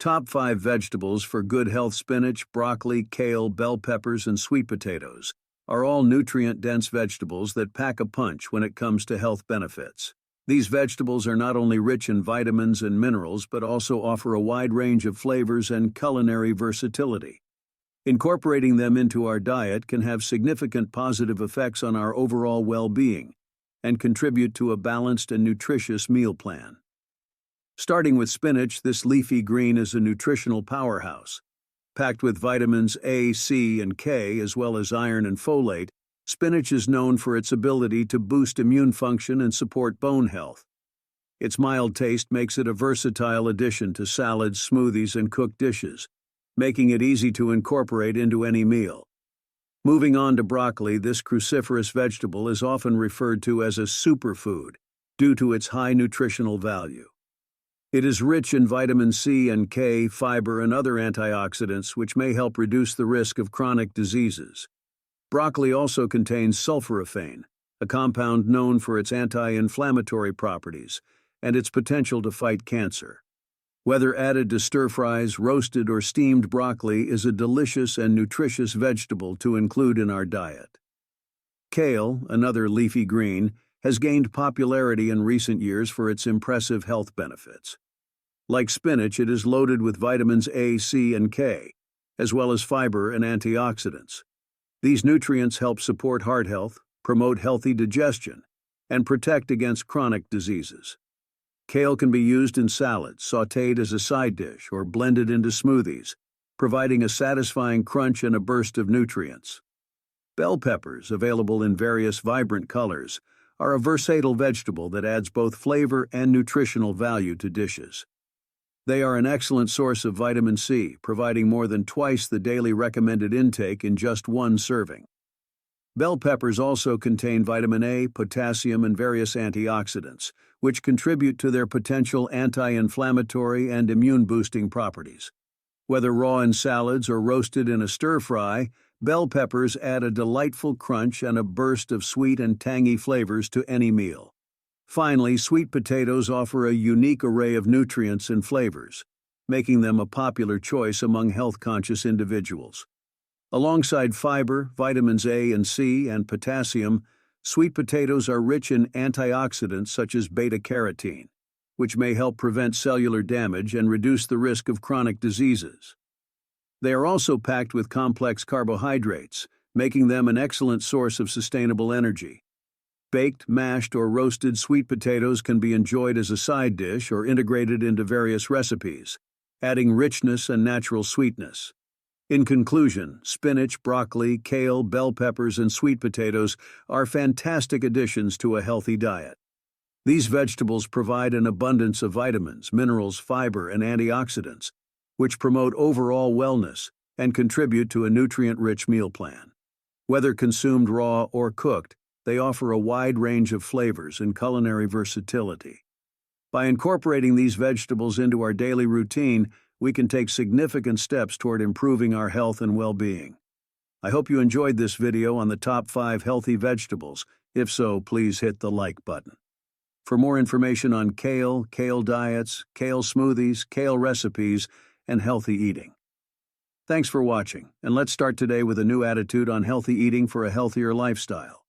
Top 5 vegetables for good health: spinach, broccoli, kale, bell peppers, and sweet potatoes are all nutrient-dense vegetables that pack a punch when it comes to health benefits. These vegetables are not only rich in vitamins and minerals but also offer a wide range of flavors and culinary versatility. Incorporating them into our diet can have significant positive effects on our overall well-being and contribute to a balanced and nutritious meal plan. Starting with spinach, this leafy green is a nutritional powerhouse. Packed with vitamins A, C, and K, as well as iron and folate, spinach is known for its ability to boost immune function and support bone health. Its mild taste makes it a versatile addition to salads, smoothies, and cooked dishes, making it easy to incorporate into any meal. Moving on to broccoli, this cruciferous vegetable is often referred to as a superfood due to its high nutritional value. It is rich in vitamin C and K, fiber, and other antioxidants which may help reduce the risk of chronic diseases. Broccoli also contains sulforaphane, a compound known for its anti-inflammatory properties and its potential to fight cancer. Whether added to stir-fries, roasted, or steamed, broccoli is a delicious and nutritious vegetable to include in our diet. Kale, another leafy green, has gained popularity in recent years for its impressive health benefits. Like spinach, it is loaded with vitamins A, C, and K, as well as fiber and antioxidants. These nutrients help support heart health, promote healthy digestion, and protect against chronic diseases. Kale can be used in salads, sautéed as a side dish, or blended into smoothies, providing a satisfying crunch and a burst of nutrients. Bell peppers, available in various vibrant colors, are a versatile vegetable that adds both flavor and nutritional value to dishes. They are an excellent source of vitamin C, providing more than twice the daily recommended intake in just one serving. Bell peppers also contain vitamin A, potassium, and various antioxidants, which contribute to their potential anti-inflammatory and immune-boosting properties. Whether raw in salads or roasted in a stir-fry, bell peppers add a delightful crunch and a burst of sweet and tangy flavors to any meal. Finally, sweet potatoes offer a unique array of nutrients and flavors, making them a popular choice among health-conscious individuals. Alongside fiber, vitamins A and C, and potassium, sweet potatoes are rich in antioxidants such as beta-carotene, which may help prevent cellular damage and reduce the risk of chronic diseases. They are also packed with complex carbohydrates, making them an excellent source of sustainable energy. Baked, mashed, or roasted sweet potatoes can be enjoyed as a side dish or integrated into various recipes, adding richness and natural sweetness. In conclusion, spinach, broccoli, kale, bell peppers, and sweet potatoes are fantastic additions to a healthy diet. These vegetables provide an abundance of vitamins, minerals, fiber, and antioxidants, which promote overall wellness and contribute to a nutrient-rich meal plan. Whether consumed raw or cooked, they offer a wide range of flavors and culinary versatility. By incorporating these vegetables into our daily routine, we can take significant steps toward improving our health and well-being. I hope you enjoyed this video on the top 5 healthy vegetables. If so, please hit the like button. For more information on kale, kale diets, kale smoothies, kale recipes, and healthy eating. Thanks for watching, and let's start today with a new attitude on healthy eating for a healthier lifestyle.